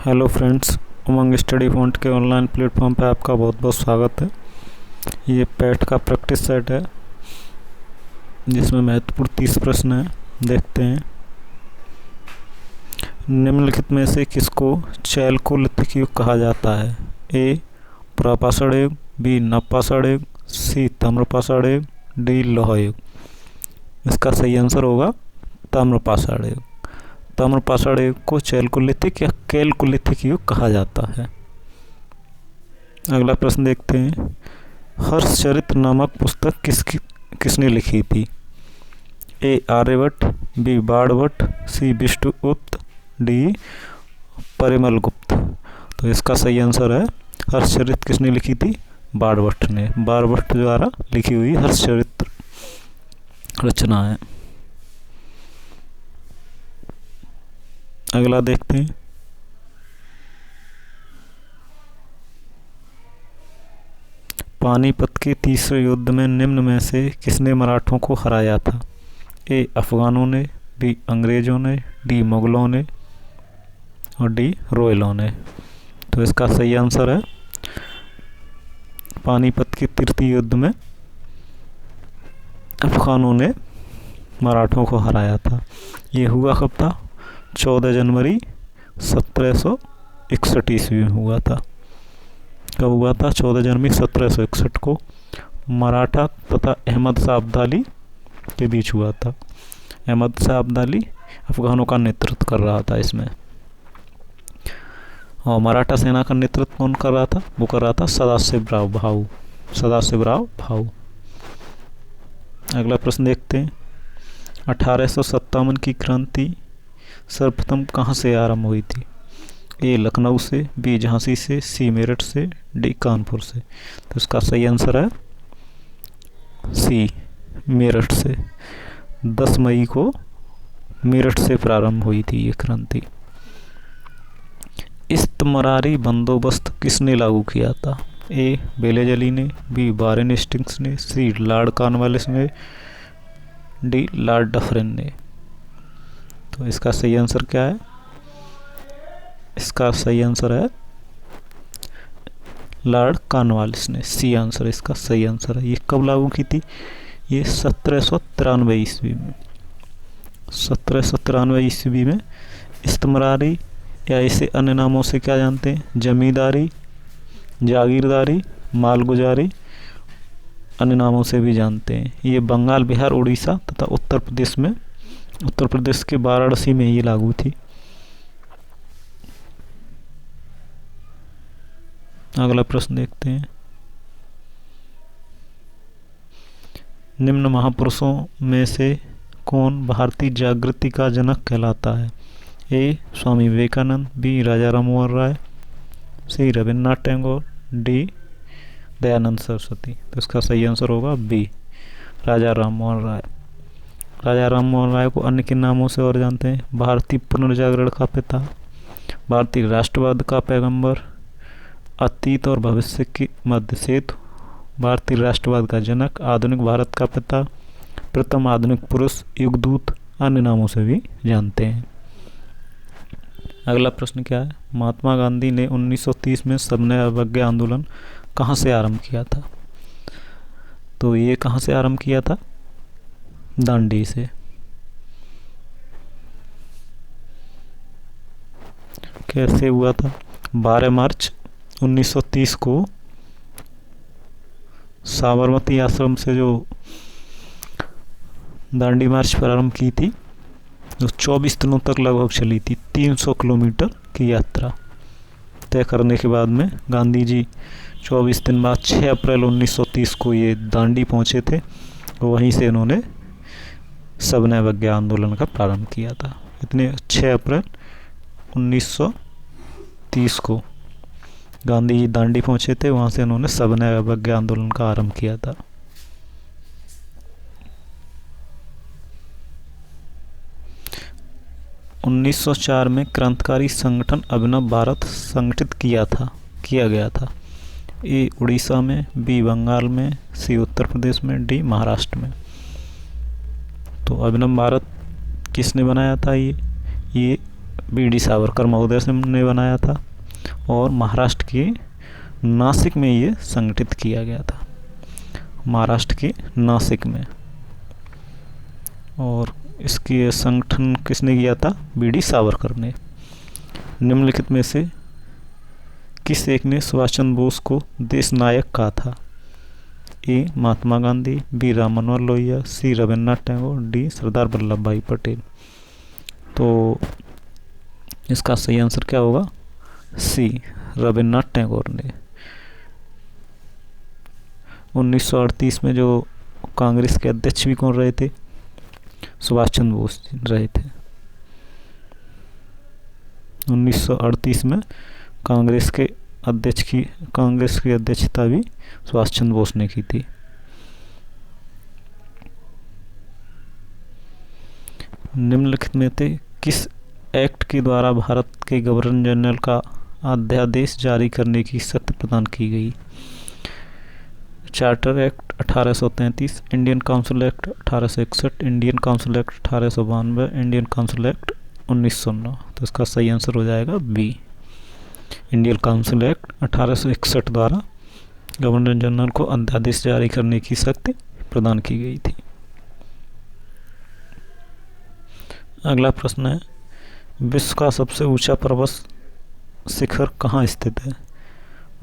Hello friends, उमंग study font के online platform पर आपका बहुत बहुत स्वागत है। ये पैट का प्रैक्टिस सेट है जिसमें महत्वपूर्ण 30 प्रश्न हैं। देखते हैं। निम्नलिखित में से किसको चैलकोलिथिक युग कहा जाता है? ए पुरापाषाण युग, बी नवपाषाण युग, सी ताम्रपाषाण युग, डी लौह युग। इसका सही आंसर होगा ताम्रपाषाण युग। ताम्रपाषाण युग को चैलकोलिथिक या कैलकोलिथिक युग कहा जाता है। अगला प्रश्न देखते हैं। हर्षचरित नामक पुस्तक किसने लिखी थी? ए आर्यभट्ट, बी बाणभट्ट, सी विष्णुगुप्त, डी परिमल गुप्त। तो इसका सही आंसर है हर्षचरित किसने लिखी थी? बाणभट्ट ने। बाणभट्ट द्वारा लिखी हुई हर्षचरित रचना है। अगला देखते हैं। पानीपत के तीसरे युद्ध में निम्न में से किसने मराठों को हराया था? ए अफगानों ने, बी अंग्रेजों ने, डी मुगलों ने और डी रोयलों ने। तो इसका सही आंसर है पानीपत के तृतीय युद्ध में अफगानों ने मराठों को हराया था। ये हुआ कब था? 14 जनवरी 1761 ईस्वी में हुआ था। कब हुआ था? 14 जनवरी 1761 को मराठा तथा अहमद शाह अब्दाली के बीच हुआ था। अहमद शाह अब्दाली अफगानों का नेतृत्व कर रहा था इसमें। और मराठा सेना का नेतृत्व कौन कर रहा था? वो कर रहा था सदाशिवराव भाऊ। अगला प्रश्न देखते हैं। 1857 की क्रांति सर्वप्रथम कहाँ से आरंभ हुई थी? ए लखनऊ से, बी झांसी से, सी मेरठ से, डी कानपुर से। तो इसका सही आंसर है सी मेरठ से। 10 मई को मेरठ से प्रारंभ हुई थी ये क्रांति। इस्तमरारी बंदोबस्त किसने लागू किया था? ए बेलेजली ने, बी वारेन हेस्टिंग्स ने, सी लॉर्ड कॉर्नवालिस ने, डी लॉर्ड डफरिन ने। तो इसका सही आंसर क्या है? इसका सही आंसर है लॉर्ड कॉर्नवालिस ने। सी आंसर इसका सही आंसर है। ये कब लागू की थी? ये 1793 ईस्वी में। 1793 ईस्वी में इस्तमरारी, या इसे अन्य नामों से क्या जानते हैं? जमींदारी, जागीरदारी, मालगुजारी, अन्य नामों से भी जानते हैं। ये बंगाल, बिहार, उड़ीसा तथा उत्तर प्रदेश के वाराणसी में ये लागू थी। अगला प्रश्न देखते हैं। निम्न महापुरुषों में से कौन भारतीय जागृति का जनक कहलाता है? ए स्वामी विवेकानंद, बी राजा राममोहन राय, सी रविन्द्रनाथ टैगोर, डी दयानंद सरस्वती। तो इसका सही आंसर होगा बी राजा राममोहन राय। राजा राममोहन राय को अन्य किन नामों से और जानते हैं? भारतीय पुनर्जागरण का पिता, भारतीय राष्ट्रवाद का पैगंबर, अतीत और भविष्य की मध्य सेतु, भारतीय राष्ट्रवाद का जनक, आधुनिक भारत का पिता, प्रथम आधुनिक पुरुष, युगदूत, अन्य नामों से भी जानते हैं। अगला प्रश्न क्या है? महात्मा गांधी ने 1930 में सविनय अवज्ञा आंदोलन कहाँ से आरंभ किया था? तो ये कहाँ से आरंभ किया था? दांडी से। कैसे हुआ था? 12 मार्च 1930 को साबरमती आश्रम से जो दांडी मार्च प्रारंभ की थी, जो 24 दिनों तक लगभग चली थी। 300 किलोमीटर की यात्रा तय करने के बाद में गांधी जी 24 दिन बाद 6 अप्रैल 1930 को ये दांडी पहुंचे थे। वहीं से इन्होंने सविनय अवज्ञा आंदोलन का प्रारंभ किया था। इतने 6 अप्रैल 1930 को गांधी जी दांडी पहुंचे थे। वहां से इन्होंने सविनय अवज्ञा आंदोलन का आरंभ किया था। उन्नीस 1904 में क्रांतिकारी संगठन अभिनव भारत संगठित किया गया था। ए उड़ीसा में, बी बंगाल में, सी उत्तर प्रदेश में, डी महाराष्ट्र में। तो अभिनव भारत किसने बनाया था? ये बी.डी. सावरकर महोदय से ने बनाया था और महाराष्ट्र के नासिक में ये संगठित किया गया था, महाराष्ट्र के नासिक में। और इसके संगठन किसने किया था? बी.डी. सावरकर ने। निम्नलिखित में से किस एक ने सुभाष चंद्र बोस को देश नायक कहा था? ए. महात्मा गांधी, बी. राम मनोहर लोहिया, सी. रविन्द्रनाथ टैगोर, डी. सरदार वल्लभ भाई पटेल। तो इसका सही आंसर क्या होगा? सी. रविन्द्रनाथ टैगोर ने। 1938 में जो कांग्रेस के अध्यक्ष भी कौन रहे थे? सुभाष चंद्र बोस रहे थे। 1938 में कांग्रेस की अध्यक्षता भी सुभाष चंद्र बोस ने की थी। निम्नलिखित में से किस एक्ट के द्वारा भारत के गवर्नर जनरल का अध्यादेश जारी करने की शक्ति प्रदान की गई? Charter act 1833, Indian council act 1861, Indian council act 1892, Indian council act 1909। तो इसका सही आंसर हो जाएगा बी, इंडियन काउंसिल एक्ट 1861 द्वारा गवर्नर जनरल को अध्यादेश जारी करने की शक्ति प्रदान की गई थी। अगला प्रश्न है, विश्व का सबसे ऊंचा पर्वत शिखर कहाँ स्थित है?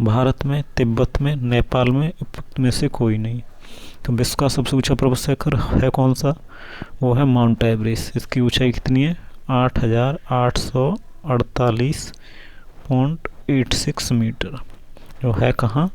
भारत में, तिब्बत में, नेपाल में, उपरोक्त में से कोई नहीं। तो विश्व का सबसे ऊंचा पर्वत शिखर है कौन सा? वो है माउंट एवरेस्ट। इसकी ऊंचाई कितनी है? 8,848.86 मीटर, जो है कहाँ?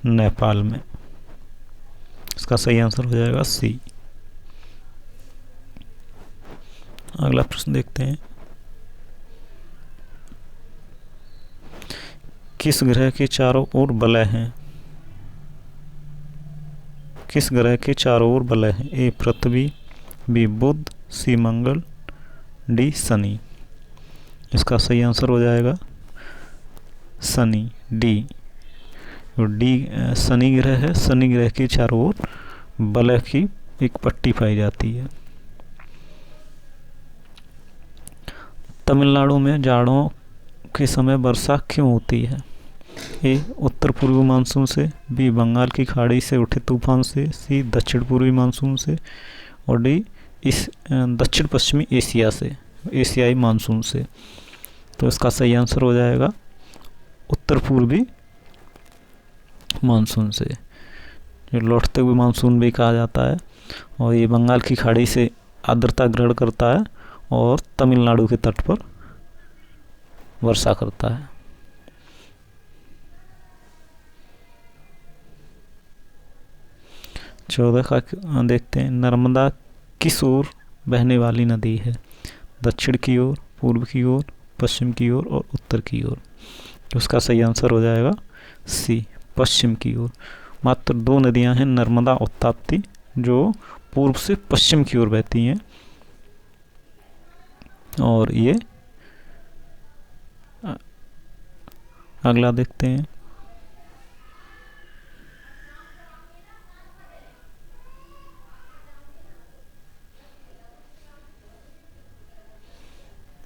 नेपाल में। इसका सही आंसर हो जाएगा सी। अगला प्रश्न देखते हैं, किस ग्रह के चारों ओर वलय हैं? किस ग्रह के चारों ओर वलय हैं? ए. पृथ्वी, बी. बुध, सी. मंगल, डी. शनि। इसका सही आंसर हो जाएगा शनि, डी। शनि ग्रह है, शनि ग्रह के चारों ओर वलय की एक पट्टी पाई जाती है। तमिलनाडु में जाड़ों के समय वर्षा क्यों होती है? ए. उत्तर पूर्वी मानसून से, बी. बंगाल की खाड़ी से उठे तूफान से, सी. दक्षिण पूर्वी मानसून से, और डी. इस दक्षिण पश्चिमी एशिया से, एशियाई मानसून से। तो इसका सही आंसर हो जाएगा उत्तर पूर्वी मानसून से, जो लौटते हुए मानसून भी कहा जाता है। और ये बंगाल की खाड़ी से आर्द्रता ग्रहण करता है और तमिलनाडु के तट पर वर्षा करता है। चौदह का देखते हैं, नर्मदा किस ओर बहने वाली नदी है? दक्षिण की ओर, पूर्व की ओर, पश्चिम की ओर और उत्तर की ओर। उसका सही आंसर हो जाएगा सी, पश्चिम की ओर। मात्र दो नदियां हैं, नर्मदा और ताप्ती, जो पूर्व से पश्चिम की ओर बहती हैं, और ये अगला देखते हैं,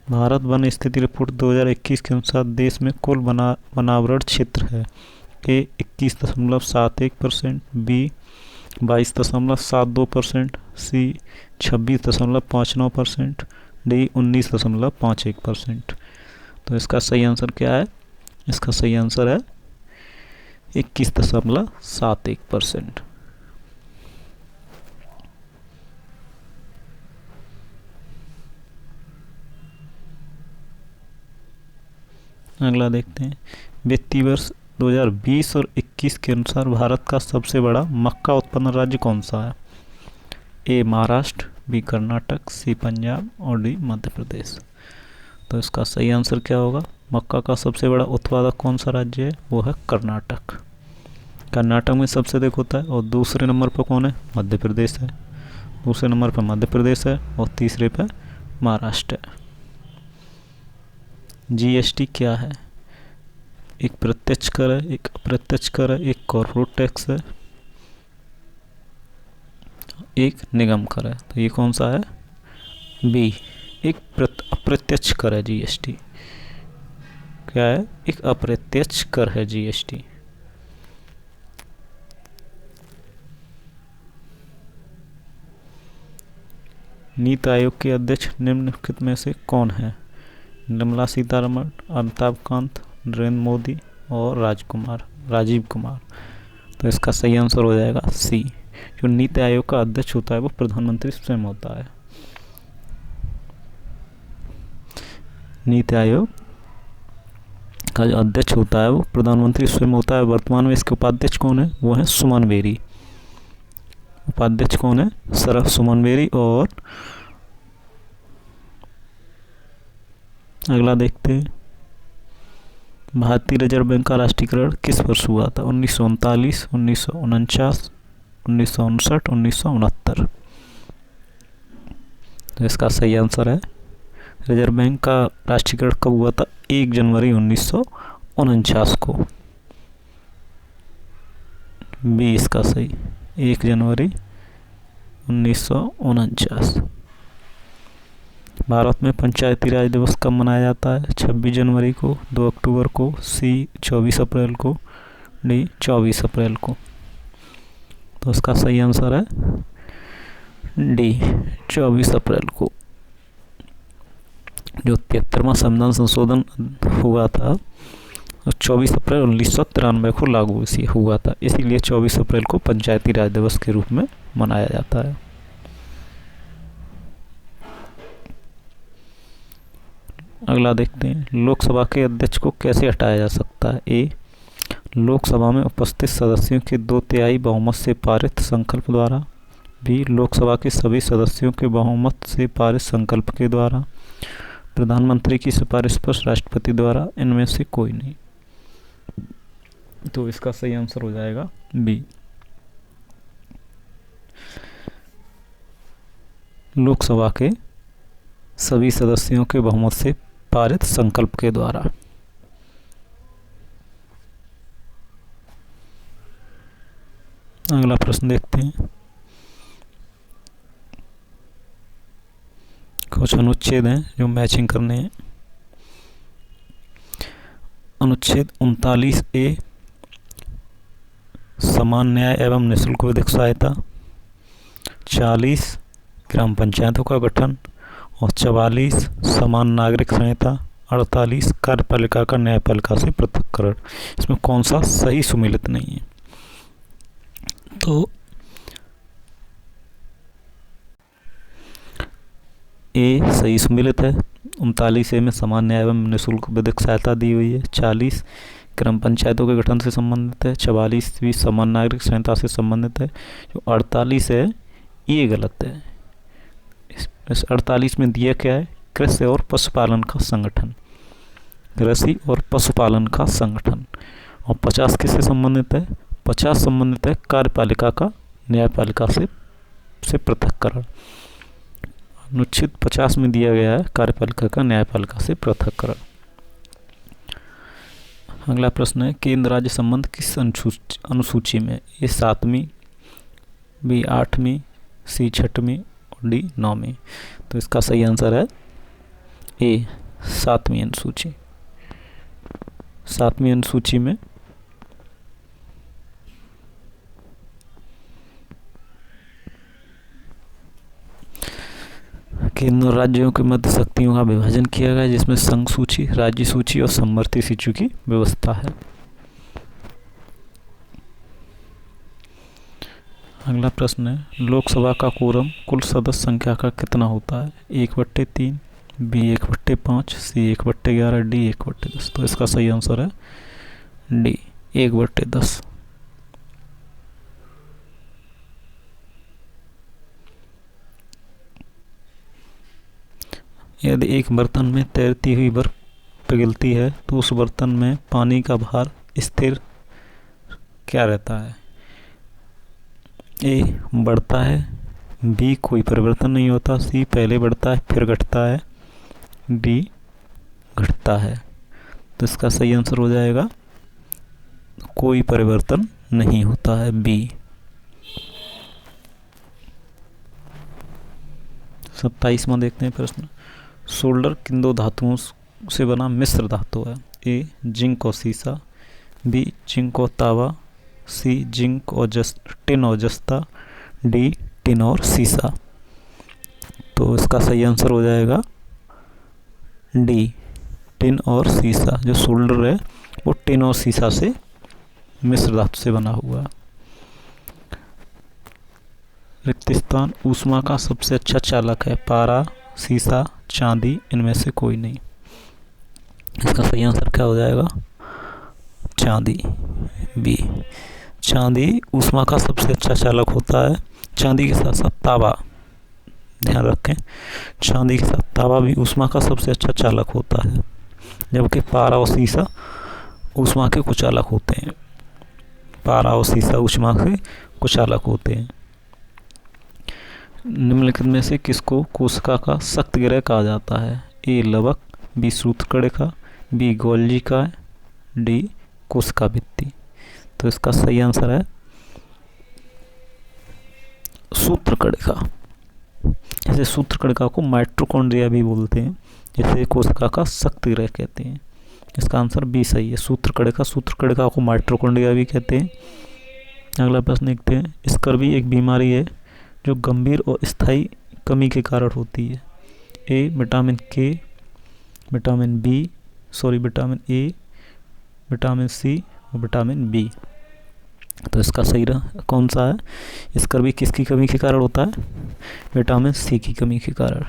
भारत वन स्थिति रिपोर्ट 2021 के अनुसार देश में कुल वनावरण क्षेत्र है। ए. 21.71%, बी. 22.72%, सी. 26.59%, डी. 19.51%। तो इसका सही आंसर क्या है? इसका सही आंसर है 21.71%। अगला देखते हैं, वित्तीय वर्ष 2020 और 21 के अनुसार भारत का सबसे बड़ा मक्का उत्पन्न राज्य कौन सा है? ए. महाराष्ट्र, बी. कर्नाटक, सी. पंजाब और डी. मध्य प्रदेश। तो इसका सही आंसर क्या होगा? मक्का का सबसे बड़ा उत्पादक कौन सा राज्य है? वो है कर्नाटक। कर्नाटक में सबसे अधिक होता है। और दूसरे नंबर पर कौन है? मध्य प्रदेश है। दूसरे नंबर पर मध्य प्रदेश है और तीसरे पर महाराष्ट्र है। जीएसटी क्या है? एक प्रत्यक्ष कर है, एक अप्रत्यक्ष कर है, एक कॉर्पोरेट टैक्स है, एक निगम कर है। तो ये कौन सा है? बी, एक अप्रत्यक्ष कर है जीएसटी। क्या है? एक अप्रत्यक्ष कर है जीएसटी। नीति आयोग के अध्यक्ष निम्नलिखित में से कौन है? निर्मला सीतारमण, अमिताभ कांत, नरेंद्र मोदी और राजीव कुमार। तो इसका सही आंसर हो जाएगा सी। जो नीति आयोग का अध्यक्ष होता है वो प्रधानमंत्री स्वयं होता है। नीति आयोग का जो अध्यक्ष होता है वो प्रधानमंत्री स्वयं होता है। वर्तमान में इसके उपाध्यक्ष कौन है? वो है सुमन बेरी। उपाध्यक्ष कौन है? सरफ सुमन बेरी। और अगला देखते हैं, भारतीय रिजर्व बैंक का राष्ट्रीयकरण किस वर्ष हुआ था? 1939, 1949, 1959, 1969। तो इसका सही आंसर है, रिजर्व बैंक का राष्ट्रीयकरण कब हुआ था? 1 जनवरी 1949 को। बी इसका सही, 1 जनवरी 1949। भारत में पंचायती राज दिवस कब मनाया जाता है? 26 जनवरी को, 2 अक्टूबर को, सी 24 अप्रैल को, डी 24 अप्रैल को। तो इसका सही आंसर है डी 24 अप्रैल को। जो 73वां संविधान संशोधन हुआ था 24 अप्रैल 1993 को लागू हुआ था, इसीलिए 24 अप्रैल को पंचायती राज दिवस के रूप में मनाया जाता है। अगला देखते हैं, लोकसभा के अध्यक्ष को कैसे हटाया जा सकता है? ए, लोकसभा में उपस्थित सदस्यों के 2/3 बहुमत से पारित संकल्प द्वारा। बी, लोकसभा के सभी सदस्यों के बहुमत से पारित संकल्प के द्वारा। प्रधानमंत्री की सिफारिश पर राष्ट्रपति द्वारा। इनमें से कोई नहीं। तो इसका सही आंसर हो जाएगा बी, लोकसभा के सभी सदस्यों के बहुमत से पारित संकल्प के द्वारा। अगला प्रश्न देखते हैं, कुछ अनुच्छेद हैं जो मैचिंग करने हैं। अनुच्छेद 39A समान न्याय एवं निःशुल्क विधिक सहायता, 40 ग्राम पंचायतों का गठन और 44 समान नागरिक संहिता, 48 कार्यपालिका का न्यायपालिका से पृथक्करण। इसमें कौन सा सही सुमेलित नहीं है? तो ए सही सुमेलित है। 39A में समान न्याय एवं निःशुल्क विधिक सहायता दी हुई है। 40 ग्राम पंचायतों के गठन से संबंधित है। 44 भी समान नागरिक संहिता से संबंधित है। जो 48 है ये गलत है। इस 48 में दिया क्या है? कृषि और पशुपालन का संगठन, कृषि और पशुपालन का संगठन। और 50 किससे संबंधित है? 50 संबंधित है कार्यपालिका का न्यायपालिका से पृथक्करण। अनुच्छेद 50 में दिया गया है कार्यपालिका का न्यायपालिका से पृथक्करण। अगला प्रश्न है, केंद्र राज्य संबंध किस अनुसूची में? ए 7वीं, बी 8वीं, सी 6वीं और डी 9वीं। तो इसका सही आंसर है ए 7वीं अनुसूची। 7वीं अनुसूची में केंद्र और राज्यों के मध्य शक्तियों का विभाजन किया गया, जिसमें संघ सूची, राज्य सूची और समवर्ती सूची की व्यवस्था है। अगला प्रश्न है, लोकसभा का कोरम कुल सदस्य संख्या का कितना होता है? 1/3, बी 1/5, सी 1/11, डी 1/10। तो इसका सही आंसर है डी 1/10। यदि एक बर्तन में तैरती हुई बर्फ पिघलती है तो उस बर्तन में पानी का भार स्थिर क्या रहता है? ए बढ़ता है, बी कोई परिवर्तन नहीं होता, सी पहले बढ़ता है फिर घटता है, डी घटता है। तो इसका सही आंसर हो जाएगा कोई परिवर्तन नहीं होता है, बी। 27वां देखते हैं प्रश्न, सोल्डर किन दो धातुओं से बना मिश्र धातु है? ए जिंक और सीसा, बी जिंक और तावा, सी जिंक और टिन और जस्ता, डी टिन और सीसा। तो इसका सही आंसर हो जाएगा डी टिन और सीसा। जो सोल्डर है वो टिन और सीसा से मिश्र धातु से बना हुआ है। रिक्त स्थान ऊष्मा का सबसे अच्छा चालक है? पारा, सीसा, चांदी, इनमें से कोई नहीं। इसका सही आंसर क्या हो जाएगा? चांदी, बी। चांदी ऊष्मा का सबसे अच्छा चालक होता है। चांदी के साथ साथ तांबा, ध्यान रखें, चांदी के साथ तांबा भी ऊष्मा का सबसे अच्छा चालक होता है, जबकि पारा और सीसा ऊष्मा के कुचालक होते हैं। पारा और सीसा ऊष्मा के कुचालक होते हैं। निम्नलिखित में से किसको कोशिका का सख्त ग्रह कहा जाता है? ए लवक, बी सूत्रकणिका, बी गोल्जिका, डी कोशिका भित्ति। तो इसका सही आंसर है सूत्रकणिका। जैसे सूत्रकणिका को माइटोकॉन्ड्रिया भी बोलते हैं, जैसे कोशिका का सख्त ग्रह कहते हैं। इसका आंसर बी सही है, सूत्रकणिका को माइटोकॉन्ड्रिया भी कहते हैं। अगला प्रश्न देखते हैं। स्कर्वी एक बीमारी है जो गंभीर और स्थायी कमी के कारण होती है। ए विटामिन के, विटामिन ए, विटामिन सी और विटामिन बी। तो इसका सही कौन सा है? स्कर्वी किसकी कमी के कारण होता है? विटामिन सी की कमी के कारण।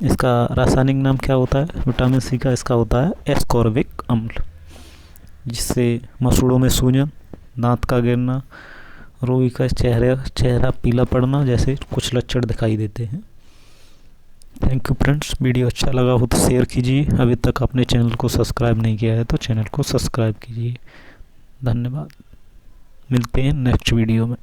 इसका रासायनिक नाम क्या होता है विटामिन सी का? इसका होता है एस्कॉर्बिक अम्ल, जिससे मसूड़ों में सूजन, दांत का गिरना, रोगी का चेहरा पीला पड़ना जैसे कुछ लक्षण दिखाई देते हैं। Thank you friends. वीडियो अच्छा लगा हो तो शेयर कीजिए। अभी तक आपने चैनल को सब्सक्राइब नहीं किया है तो चैनल को सब्सक्राइब कीजिए। धन्यवाद। मिलते हैं नेक्स्ट वीडियो में।